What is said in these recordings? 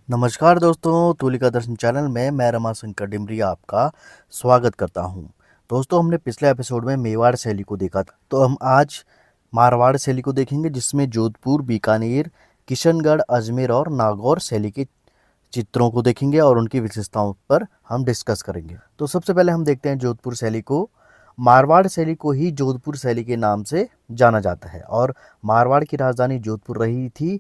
नमस्कार दोस्तों, तुलिका दर्शन चैनल में मैं रमाशंकर डिमरी आपका स्वागत करता हूं। दोस्तों, हमने पिछले एपिसोड में मेवाड़ शैली को देखा था, तो हम आज मारवाड़ शैली को देखेंगे, जिसमें जोधपुर, बीकानेर, किशनगढ़, अजमेर और नागौर शैली के चित्रों को देखेंगे और उनकी विशेषताओं पर हम डिस्कस करेंगे। तो सबसे पहले हम देखते हैं जोधपुर शैली को। मारवाड़ शैली को ही जोधपुर शैली के नाम से जाना जाता है और मारवाड़ की राजधानी जोधपुर रही थी।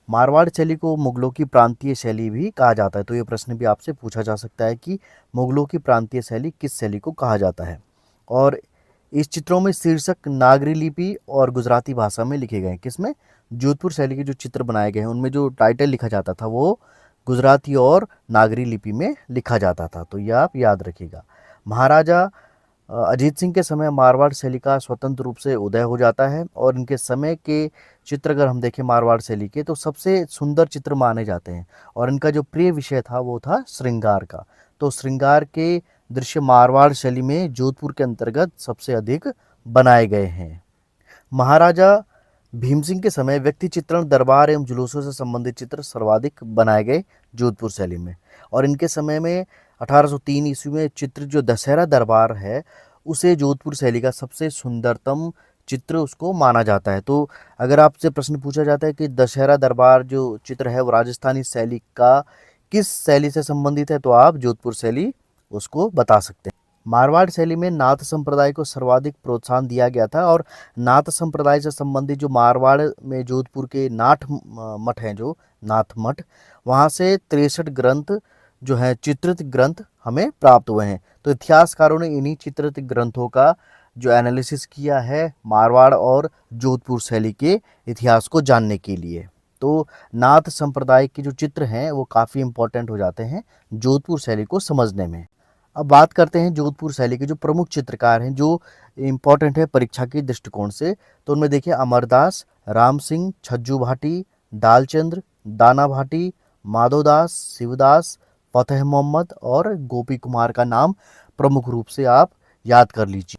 मारवाड़ शैली को मुगलों की प्रांतीय शैली भी कहा जाता है। तो ये प्रश्न भी आपसे पूछा जा सकता है कि मुगलों की प्रांतीय शैली किस शैली को कहा जाता है। और इस चित्रों में शीर्षक नागरी लिपि और गुजराती भाषा में लिखे गए हैं। किसमें? जोधपुर शैली के जो चित्र बनाए गए हैं उनमें जो टाइटल लिखा जाता था वो गुजराती और नागरी लिपि में लिखा जाता था। तो यह आप याद रखिएगा। महाराजा अजीत सिंह के समय मारवाड़ शैली का स्वतंत्र रूप से उदय हो जाता है और इनके समय के चित्र अगर हम देखें मारवाड़ शैली के, तो सबसे सुंदर चित्र माने जाते हैं और इनका जो प्रिय विषय था वो था श्रृंगार का। तो श्रृंगार के दृश्य मारवाड़ शैली में जोधपुर के अंतर्गत सबसे अधिक बनाए गए हैं। महाराजा भीम सिंह के समय व्यक्ति चित्रण, दरबार एवं जुलूसों से संबंधित चित्र सर्वाधिक बनाए गए जोधपुर शैली में। और इनके समय में 1803 ईस्वी में चित्र जो दशहरा दरबार है उसे जोधपुर शैली का सबसे सुंदरतम चित्र उसको माना जाता है। तो अगर आपसे प्रश्न पूछा जाता है कि दशहरा दरबार जो चित्र है वो राजस्थानी शैली का किस शैली से संबंधित है, तो आप जोधपुर शैली उसको बता सकते हैं। मारवाड़ शैली में नाथ संप्रदाय को सर्वाधिक प्रोत्साहन दिया गया था और नाथ संप्रदाय से संबंधित जो मारवाड़ में जोधपुर के नाथ मठ हैं, जो नाथ मठ, वहाँ से 63 ग्रंथ जो है चित्रित ग्रंथ हमें प्राप्त हुए हैं। तो इतिहासकारों ने इन्हीं चित्रित ग्रंथों का जो एनालिसिस किया है मारवाड़ और जोधपुर शैली के इतिहास को जानने के लिए। तो नाथ संप्रदाय के जो चित्र हैं वो काफ़ी इम्पोर्टेंट हो जाते हैं जोधपुर शैली को समझने में। अब बात करते हैं जोधपुर शैली के जो प्रमुख चित्रकार हैं जो इम्पोर्टेंट है परीक्षा के दृष्टिकोण से। तो उनमें देखिए अमरदास, राम सिंह, छज्जू भाटी, दालचंद्र, दाना भाटी, माधोदास, शिवदास, फतेह मोहम्मद और गोपी कुमार का नाम प्रमुख रूप से आप याद कर लीजिए।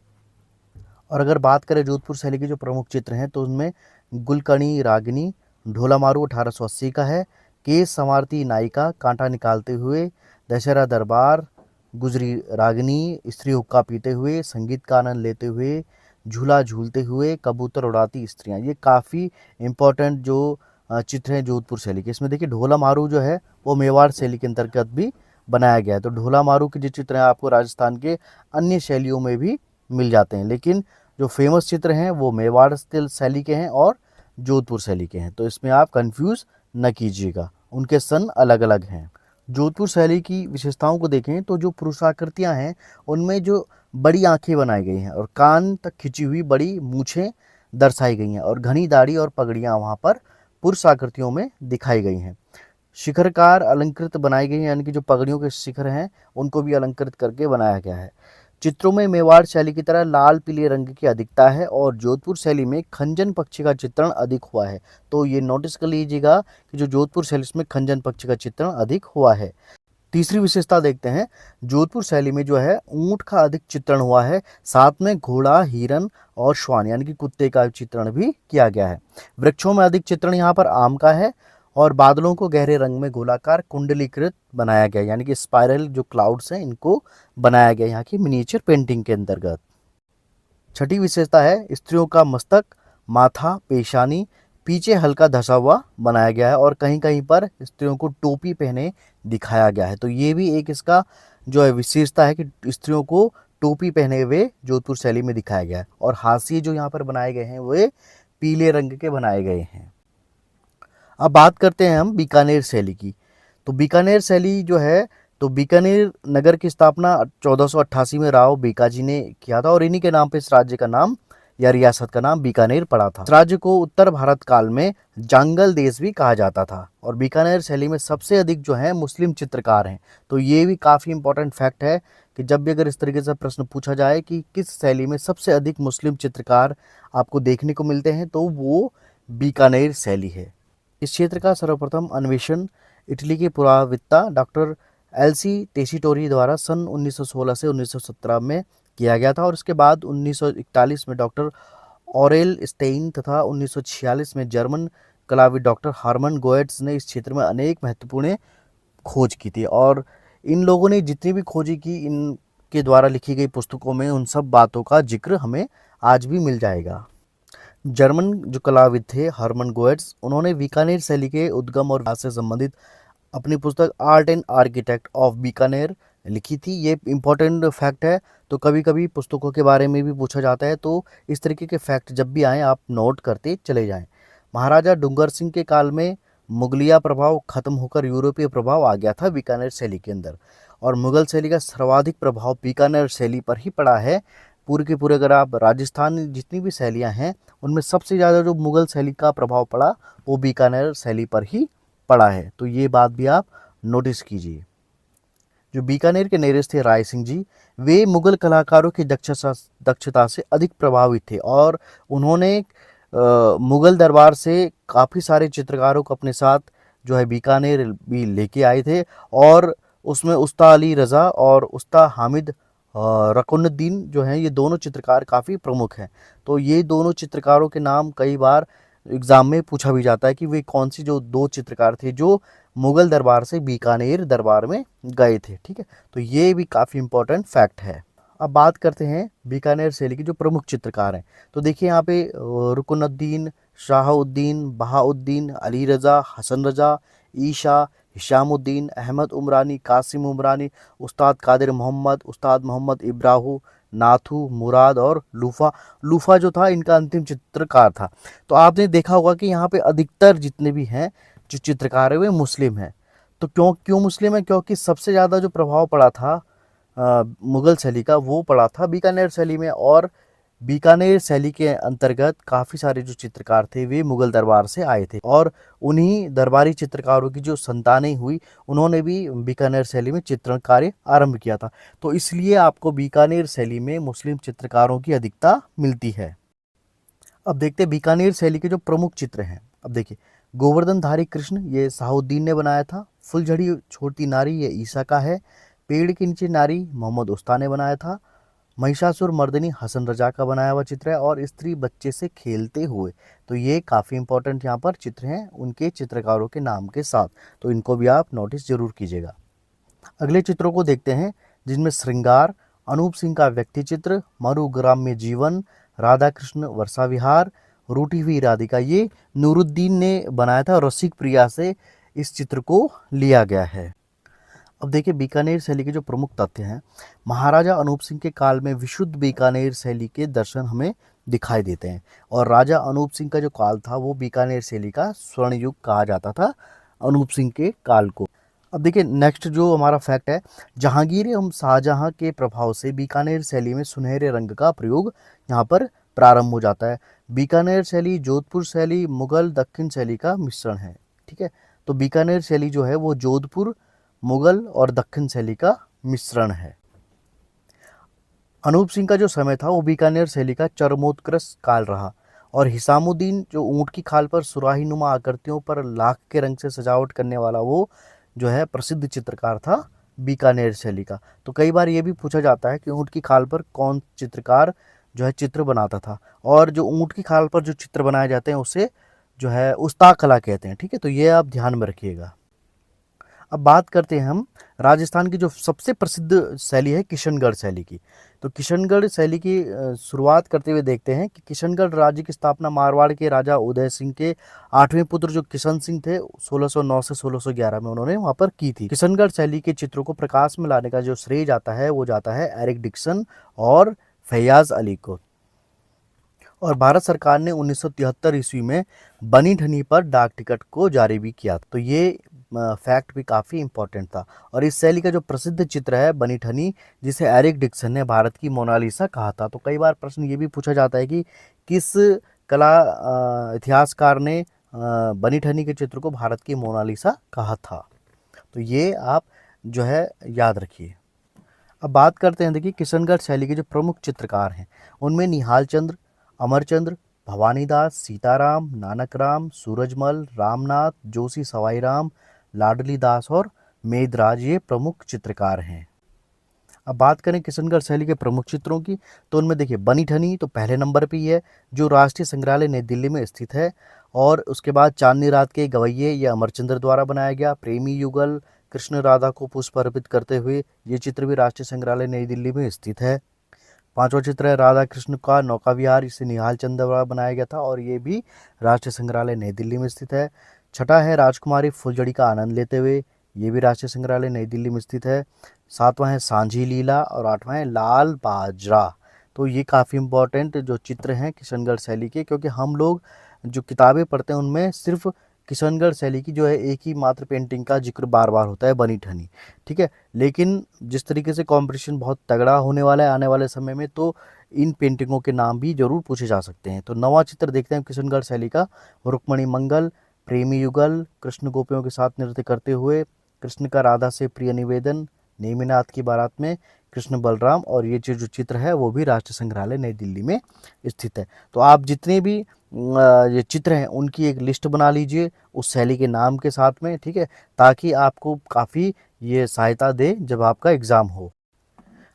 और अगर बात करें जोधपुर शैली के जो प्रमुख चित्र हैं तो उनमें गुलकर्णी रागिनी, ढोला मारू 1880 का है, केस संवारती नायिका, कांटा निकालते हुए, दशहरा दरबार, गुजरी रागिनी, स्त्री हुक्का पीते हुए, संगीत का आनंद लेते हुए, झूला झूलते हुए, कबूतर उड़ाती स्त्रियां, ये काफ़ी इम्पोर्टेंट जो चित्र हैं जोधपुर शैली के। इसमें देखिए ढोला मारू जो है वो मेवाड़ शैली के अंतर्गत भी बनाया गया है। तो ढोला मारू के जो चित्र हैं आपको राजस्थान के अन्य शैलियों में भी मिल जाते हैं, लेकिन जो फेमस चित्र हैं वो मेवाड़ शैली के हैं और जोधपुर शैली के हैं। तो इसमें आप कंफ्यूज न कीजिएगा, उनके सन अलग अलग हैं। जोधपुर शैली की विशेषताओं को देखें तो जो पुरुषाकृतियां हैं उनमें जो बड़ी आंखें बनाई गई हैं और कान तक खिंची हुई बड़ी मूछें दर्शाई गई हैं और घनी दाढ़ी और पगड़ियां वहाँ पर पुरुष आकृतियों में दिखाई गई हैं। शिखरकार अलंकृत बनाई गई हैं, यानी कि जो पगड़ियों के शिखर हैं उनको भी अलंकृत करके बनाया गया है। चित्रों में मेवाड़ शैली की तरह लाल पीले रंग की अधिकता है और जोधपुर शैली में खंजन पक्षी का चित्रण अधिक हुआ है। तो ये नोटिस कर लीजिएगा कि जो जोधपुर शैली में खंजन पक्षी का चित्रण अधिक हुआ है। तीसरी विशेषता देखते हैं, जोधपुर शैली में जो है ऊंट का अधिक चित्रण हुआ है, साथ में घोड़ा, हिरन और श्वान यानी कि कुत्ते का चित्रण भी किया गया है। वृक्षों में अधिक चित्रण यहाँ पर आम का है और बादलों को गहरे रंग में गोलाकार कुंडलीकृत बनाया गया, यानी कि स्पाइरल जो क्लाउड्स हैं इनको बनाया गया यहाँ की मिनिएचर पेंटिंग के अंतर्गत। छठी विशेषता है स्त्रियों का मस्तक, माथा, पेशानी पीछे हल्का धसा हुआ बनाया गया है और कहीं कहीं पर स्त्रियों को टोपी पहने दिखाया गया है। तो ये भी एक इसका जो है विशेषता है कि स्त्रियों को टोपी पहने हुए जोधपुर शैली में दिखाया गया है। और हाशिए जो यहाँ पर बनाए गए हैं वे पीले रंग के बनाए गए हैं। अब बात करते हैं हम बीकानेर शैली की। तो बीकानेर शैली जो है, तो बीकानेर नगर की स्थापना 1488 में राव बीकाजी ने किया था और इन्हीं के नाम पे इस राज्य का नाम या रियासत का नाम बीकानेर पड़ा था। इस राज्य को उत्तर भारत काल में जंगल देश भी कहा जाता था और बीकानेर शैली में सबसे अधिक जो है मुस्लिम चित्रकार हैं। तो ये भी काफ़ी इंपॉर्टेंट फैक्ट है कि जब भी अगर इस तरीके से प्रश्न पूछा जाए कि किस शैली में सबसे अधिक मुस्लिम चित्रकार आपको देखने को मिलते हैं, तो वो बीकानेर शैली है। इस क्षेत्र का सर्वप्रथम अन्वेषण इटली के पुराविद्ता डॉक्टर एलसी टेसीटोरी द्वारा सन 1916 से 1917 में किया गया था और उसके बाद 1941 में डॉक्टर ऑरेल स्टेइन तथा 1946 में जर्मन कलाविद डॉक्टर हार्मन गोएट्स ने इस क्षेत्र में अनेक महत्वपूर्ण खोज की थी। और इन लोगों ने जितनी भी खोजी की इनके द्वारा लिखी गई पुस्तकों में उन सब बातों का जिक्र हमें आज भी मिल जाएगा। जर्मन जो कलाविद थे हरमन गोएट्स, उन्होंने बीकानेर शैली के उद्गम और विकास से संबंधित अपनी पुस्तक art and architect of Bikaner लिखी थी। ये इम्पोर्टेंट फैक्ट है। तो कभी कभी पुस्तकों के बारे में भी पूछा जाता है, तो इस तरीके के फैक्ट जब भी आएँ आप नोट करते चले जाएं। महाराजा डूंगर सिंह के काल में मुगलिया प्रभाव खत्म होकर यूरोपीय प्रभाव आ गया था बीकानेर शैली के अंदर, और मुगल शैली का सर्वाधिक प्रभाव बीकानेर शैली पर ही पड़ा है। पूरे के पूरे अगर आप राजस्थान जितनी भी शैलियाँ हैं उनमें सबसे ज़्यादा जो मुगल शैली का प्रभाव पड़ा वो बीकानेर शैली पर ही पड़ा है। तो ये बात भी आप नोटिस कीजिए। जो बीकानेर के नेरेस थे राय सिंह जी, वे मुगल कलाकारों की दक्षता से अधिक प्रभावित थे, और उन्होंने मुगल दरबार से काफ़ी सारे चित्रकारों को अपने साथ जो है बीकानेर भी लेके आए थे। और उसमें उस्ताद अली रज़ा और उस्ताद हामिद रकुनुद्दीन जो हैं, ये दोनों चित्रकार काफ़ी प्रमुख हैं। तो ये दोनों चित्रकारों के नाम कई बार एग्ज़ाम में पूछा भी जाता है कि वे कौन सी जो दो चित्रकार थे जो मुगल दरबार से बीकानेर दरबार में गए थे। ठीक है, तो ये भी काफ़ी इम्पोर्टेंट फैक्ट है। अब बात करते हैं बीकानेर शैली के जो प्रमुख चित्रकार हैं। तो देखिए यहाँ पे रुकनुद्दीन, शाहउद्दीन, बहाउद्दीन, अली रज़ा, हसन रज़ा, ईशा, हिशामुद्दीन, अहमद उमरानी, कासिम उमरानी, उस्ताद कादिर मोहम्मद, उस्ताद मोहम्मद इब्राहू, नाथू, मुराद और लूफा। लूफा जो था इनका अंतिम चित्रकार था। तो आपने देखा होगा कि यहाँ पे अधिकतर जितने भी हैं जो चित्रकार है वे मुस्लिम हैं। तो क्यों क्यों मुस्लिम है? क्योंकि सबसे ज़्यादा जो प्रभाव पड़ा था मुगल शैली का वो पड़ा था बीकानेर शैली में, और बीकानेर शैली के अंतर्गत काफ़ी सारे जो चित्रकार थे वे मुगल दरबार से आए थे, और उन्हीं दरबारी चित्रकारों की जो संतानें हुई उन्होंने भी बीकानेर शैली में चित्रण कार्य आरंभ किया था। तो इसलिए आपको बीकानेर शैली में मुस्लिम चित्रकारों की अधिकता मिलती है। अब देखते हैं बीकानेर शैली के जो प्रमुख चित्र हैं। अब देखिए, गोवर्धनधारी कृष्ण ये शाहुद्दीन ने बनाया था। फुलझड़ी छोड़ती नारी ये ईसा का है। पेड़ के नीचे नारी मोहम्मद उस्ता ने बनाया था। महिषासुर मर्दिनी हसन रजा का बनाया हुआ चित्र है, और स्त्री बच्चे से खेलते हुए, तो ये काफ़ी इंपॉर्टेंट यहाँ पर चित्र हैं उनके चित्रकारों के नाम के साथ, तो इनको भी आप नोटिस जरूर कीजिएगा। अगले चित्रों को देखते हैं, जिनमें श्रृंगार, अनूप सिंह का व्यक्ति चित्र, मरुग्राम्य जीवन, राधा कृष्ण वर्षा विहार, रूठी हुई राधिका, ये नूरुद्दीन ने बनाया था और रसिक प्रिया से इस चित्र को लिया गया है। अब देखिए बीकानेर शैली के जो प्रमुख तथ्य हैं, महाराजा अनूप सिंह के काल में विशुद्ध बीकानेर शैली के दर्शन हमें दिखाई देते हैं, और राजा अनूप सिंह का जो काल था वो बीकानेर शैली का स्वर्ण युग कहा जाता था अनूप सिंह के काल को। अब देखिए नेक्स्ट जो हमारा फैक्ट है, जहांगीर एवं शाहजहां के प्रभाव से बीकानेर शैली में सुनहरे रंग का प्रयोग यहाँ पर प्रारंभ हो जाता है। बीकानेर शैली जोधपुर शैली मुगल दक्षिण शैली का मिश्रण है। ठीक है, तो बीकानेर शैली जो है वो जोधपुर मुगल और दक्षिण शैली का मिश्रण है। अनूप सिंह का जो समय था वो बीकानेर शैली का चरमोत्कर्ष काल रहा, और हिसामुद्दीन जो ऊंट की खाल पर सुराही नुमा आकृतियों पर लाख के रंग से सजावट करने वाला वो जो है प्रसिद्ध चित्रकार था बीकानेर शैली का। तो कई बार ये भी पूछा जाता है कि ऊंट की खाल पर कौन चित्रकार जो है चित्र बनाता था, और जो ऊंट की खाल पर जो चित्र बनाए जाते हैं उसे जो है उस्ताद कला कहते हैं। ठीक है, तो ये आप ध्यान में रखिएगा। अब बात करते हैं हम राजस्थान की जो सबसे प्रसिद्ध शैली है किशनगढ़ शैली की। तो किशनगढ़ शैली की शुरुआत करते हुए देखते हैं कि किशनगढ़ राज्य की स्थापना मारवाड़ के राजा उदय सिंह के 8वें पुत्र जो किशन सिंह थे 1609 से 1611 में उन्होंने वहां पर की थी। किशनगढ़ शैली के चित्रों को प्रकाश में लाने का जो श्रेय जाता है वो जाता है एरिक डिक्सन और फैयाज अली को। और भारत सरकार ने 1973 ईस्वी में बनी ठनी पर डाक टिकट को जारी भी किया। तो ये फैक्ट भी काफ़ी इंपॉर्टेंट था। और इस शैली का जो प्रसिद्ध चित्र है बनी ठनी, जिसे एरिक डिक्सन ने भारत की मोनालिसा कहा था। तो कई बार प्रश्न ये भी पूछा जाता है कि किस कला इतिहासकार ने बनी ठनी के चित्र को भारत की मोनालिसा कहा था। तो ये आप जो है याद रखिए। अब बात करते हैं, देखिए किशनगढ़ शैली के जो प्रमुख चित्रकार हैं उनमें निहाल चंद्र, अमरचंद्र, भवानीदास, सीताराम, नानकराम, सूरजमल, रामनाथ, जोशी सवाईराम, लाडली दास और मेदराज ये प्रमुख चित्रकार हैं। अब बात करें किशनगढ़ शैली के प्रमुख चित्रों की, तो उनमें देखिए बनी ठनी तो पहले नंबर पे ही है, जो राष्ट्रीय संग्रहालय नई दिल्ली में स्थित है। और उसके बाद चांदनी रात के गवैये ये अमरचंद्र द्वारा बनाया गया। प्रेमी युगल, कृष्ण राधा को पुष्प अर्पित करते हुए, ये चित्र भी राष्ट्रीय संग्रहालय नई दिल्ली में स्थित है। पांचवा चित्र है राधा कृष्ण का नौका विहार, इसे निहाल चंद द्वारा बनाया गया था और ये भी राष्ट्रीय संग्रहालय नई दिल्ली में स्थित है। छठा है राजकुमारी फुलझड़ी का आनंद लेते हुए, ये भी राष्ट्रीय संग्रहालय नई दिल्ली में स्थित है। सातवां है सांझी लीला और आठवां है लाल बाजरा। तो ये काफ़ी इंपॉर्टेंट जो चित्र हैं किशनगढ़ शैली के, क्योंकि हम लोग जो किताबें पढ़ते हैं उनमें सिर्फ किशनगढ़ शैली की जो है एक ही मात्र पेंटिंग का जिक्र बार बार होता है, बनी ठनी। ठीक है, लेकिन जिस तरीके से कंपटीशन बहुत तगड़ा होने वाला है आने वाले समय में, तो इन पेंटिंगों के नाम भी जरूर पूछे जा सकते हैं। तो नवा चित्र देखते हैं किशनगढ़ शैली का। रुक्मणी मंगल, प्रेमी युगल, कृष्ण गोपियों के साथ नृत्य करते हुए, कृष्ण का राधा से प्रिय निवेदन, नेमिनाथ की बारात में कृष्ण बलराम, और ये जो चित्र है वो भी राष्ट्रीय संग्रहालय नई दिल्ली में स्थित है। तो आप जितने भी ये चित्र हैं उनकी एक लिस्ट बना लीजिए उस शैली के नाम के साथ में, ठीक है, ताकि आपको काफ़ी ये सहायता दे जब आपका एग्ज़ाम हो।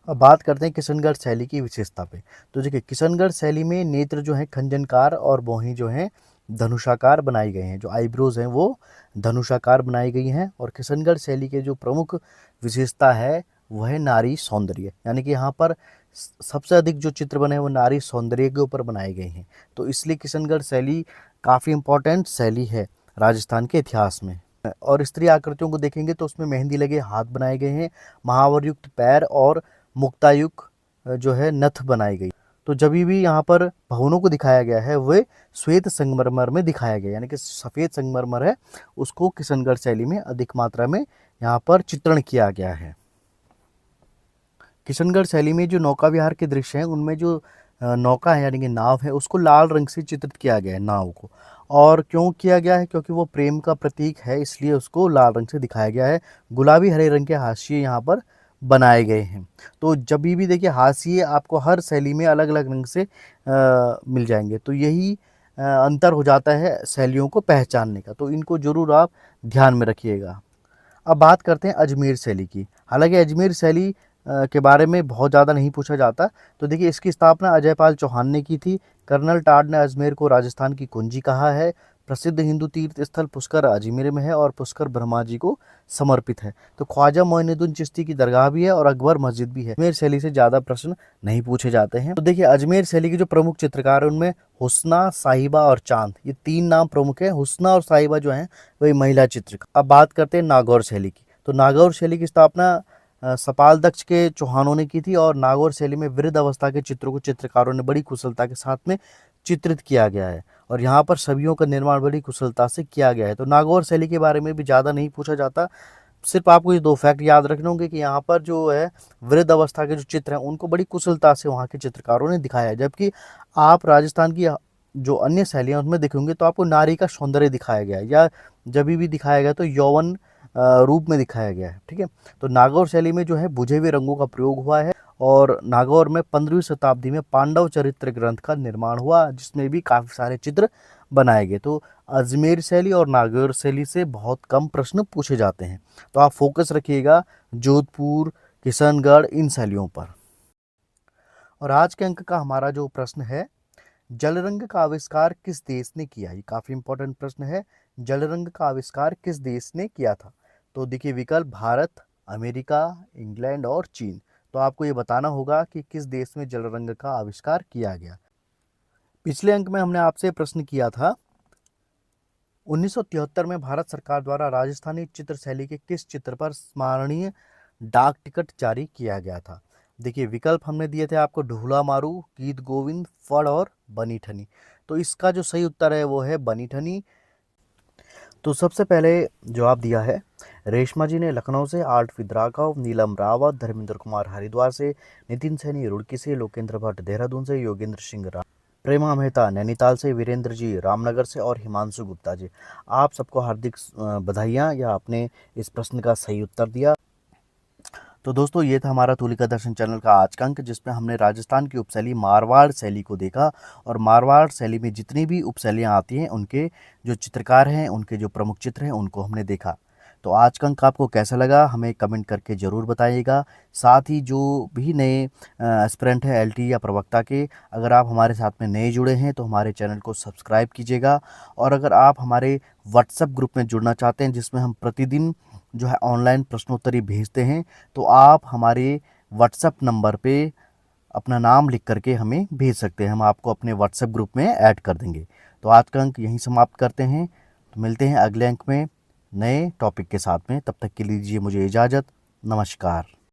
अब बात करते हैं किशनगढ़ शैली की विशेषता पे। तो देखिए किशनगढ़ शैली में नेत्र जो है खंजनकार और भौहें जो हैं धनुषाकार बनाई गई हैं, जो आईब्रोज हैं वो धनुषाकार बनाई गई हैं। और किशनगढ़ शैली के जो प्रमुख विशेषता है वह है नारी सौंदर्य, यानी कि यहाँ पर सबसे अधिक जो चित्र बने हैं वो नारी सौंदर्य के ऊपर बनाए गए हैं। तो इसलिए किशनगढ़ शैली काफ़ी इम्पोर्टेंट शैली है राजस्थान के इतिहास में। और स्त्री आकृतियों को देखेंगे तो उसमें मेहंदी लगे हाथ बनाए गए हैं, महावर युक्त पैर और मुक्तायुक्त जो है नथ बनाई गई। तो जब भी यहाँ पर भवनों को दिखाया गया है वे श्वेत संगमरमर में दिखाया गया, यानी कि सफ़ेद संगमरमर है उसको किशनगढ़ शैली में अधिक मात्रा में यहाँ पर चित्रण किया गया है। किशनगढ़ शैली में जो नौका विहार के दृश्य हैं उनमें जो नौका है यानी कि नाव है उसको लाल रंग से चित्रित किया गया है नाव को। और क्यों किया गया है? क्योंकि वो प्रेम का प्रतीक है, इसलिए उसको लाल रंग से दिखाया गया है। गुलाबी हरे रंग के हाशिए यहाँ पर बनाए गए हैं। तो जब भी देखिए हाशिए आपको हर शैली में अलग अलग रंग से मिल जाएंगे, तो यही अंतर हो जाता है शैलियों को पहचानने का। तो इनको जरूर आप ध्यान में रखिएगा। अब बात करते हैं अजमेर शैली की। हालांकि अजमेर शैली के बारे में बहुत ज़्यादा नहीं पूछा जाता। तो देखिए इसकी स्थापना अजयपाल चौहान ने की थी। कर्नल टाड ने अजमेर को राजस्थान की कुंजी कहा है। प्रसिद्ध हिंदू तीर्थ स्थल पुष्कर अजमेर में है और पुष्कर ब्रह्मा जी को समर्पित है। तो ख्वाजा मोइनुद्दीन चिश्ती की दरगाह भी है और अकबर मस्जिद भी है। अजमेर शैली से ज़्यादा प्रश्न नहीं पूछे जाते हैं। तो देखिए अजमेर शैली के जो प्रमुख चित्रकार है उनमें हुस्ना, साहिबा और चांद, ये तीन नाम प्रमुख है। हुस्ना और साहिबा जो हैं वही महिला चित्रकार। अब बात करते हैं नागौर शैली की। तो नागौर शैली की स्थापना सपाल दक्ष के चौहानों ने की थी और नागौर शैली में वृद्ध अवस्था के चित्रों को चित्रकारों ने बड़ी कुशलता के साथ में चित्रित किया गया है और यहाँ पर छवियों का निर्माण बड़ी कुशलता से किया गया है। तो नागौर शैली के बारे में भी ज़्यादा नहीं पूछा जाता। सिर्फ आपको ये दो फैक्ट याद रखने होंगे कि यहाँ पर जो है वृद्ध अवस्था के जो चित्र हैं उनको बड़ी कुशलता से वहाँ के चित्रकारों ने दिखाया है। जबकि आप राजस्थान की जो अन्य शैलियाँ उनमें देखेंगे तो आपको नारी का सौंदर्य दिखाया गया है या जब भी दिखाया गया तो यौवन रूप में दिखाया गया है। ठीक है, तो नागौर शैली में जो है बुझे हुए रंगों का प्रयोग हुआ है और नागौर में 15वीं शताब्दी में पांडव चरित्र ग्रंथ का निर्माण हुआ जिसमें भी काफ़ी सारे चित्र बनाए गए। तो अजमेर शैली और नागौर शैली से बहुत कम प्रश्न पूछे जाते हैं। तो आप फोकस रखिएगा जोधपुर, किशनगढ़ इन शैलियों पर। और आज के अंक का हमारा जो प्रश्न है, जल रंग का आविष्कार किस देश ने किया? ये काफ़ी इंपॉर्टेंट प्रश्न है। जल रंग का आविष्कार किस देश ने किया था? तो देखिए विकल्प भारत, अमेरिका, इंग्लैंड और चीन। तो आपको ये बताना होगा कि किस देश में जल रंग का आविष्कार किया गया। पिछले अंक में हमने आपसे प्रश्न किया था 1973 में भारत सरकार द्वारा राजस्थानी चित्र शैली के किस चित्र पर स्मरणीय डाक टिकट जारी किया गया था? देखिए विकल्प हमने दिए थे आपको ढूला मारू, गीत गोविंद, फड़ और बनी ठनी। तो इसका जो सही उत्तर है वो है बनी ठनी। तो सबसे पहले जवाब दिया है रेशमा जी ने लखनऊ से, आर्ट विद्राघव, नीलम रावत, धर्मेंद्र कुमार हरिद्वार से, नितिन सैनी रुड़की से, लोकेंद्र भट्ट देहरादून से, योगेंद्र सिंह प्रेमा मेहता नैनीताल से, वीरेंद्र जी रामनगर से और हिमांशु गुप्ता जी। आप सबको हार्दिक बधाइयाँ या आपने इस प्रश्न का सही उत्तर दिया। तो दोस्तों ये था हमारा तुलिका दर्शन चैनल का आज का अंक जिसमें हमने राजस्थान की उपशैली मारवाड़ शैली को देखा और मारवाड़ शैली में जितनी भी उपशैलियाँ आती हैं उनके जो चित्रकार हैं, उनके जो प्रमुख चित्र हैं उनको हमने देखा। तो आज का अंक आपको कैसा लगा हमें कमेंट करके ज़रूर बताइएगा। साथ ही जो भी नए एस्पिरेंट हैं एलटी या प्रवक्ता के, अगर आप हमारे साथ में नए जुड़े हैं तो हमारे चैनल को सब्सक्राइब कीजिएगा। और अगर आप हमारे व्हाट्सएप ग्रुप में जुड़ना चाहते हैं जिसमें हम प्रतिदिन जो है ऑनलाइन प्रश्नोत्तरी भेजते हैं, तो आप हमारे व्हाट्सएप नंबर पे अपना नाम लिख करके हमें भेज सकते हैं। हम आपको अपने व्हाट्सएप ग्रुप में ऐड कर देंगे। तो आज का अंक यहीं समाप्त करते हैं। तो मिलते हैं अगले अंक में नए टॉपिक के साथ में। तब तक के लिए दीजिए मुझे इजाज़त। नमस्कार।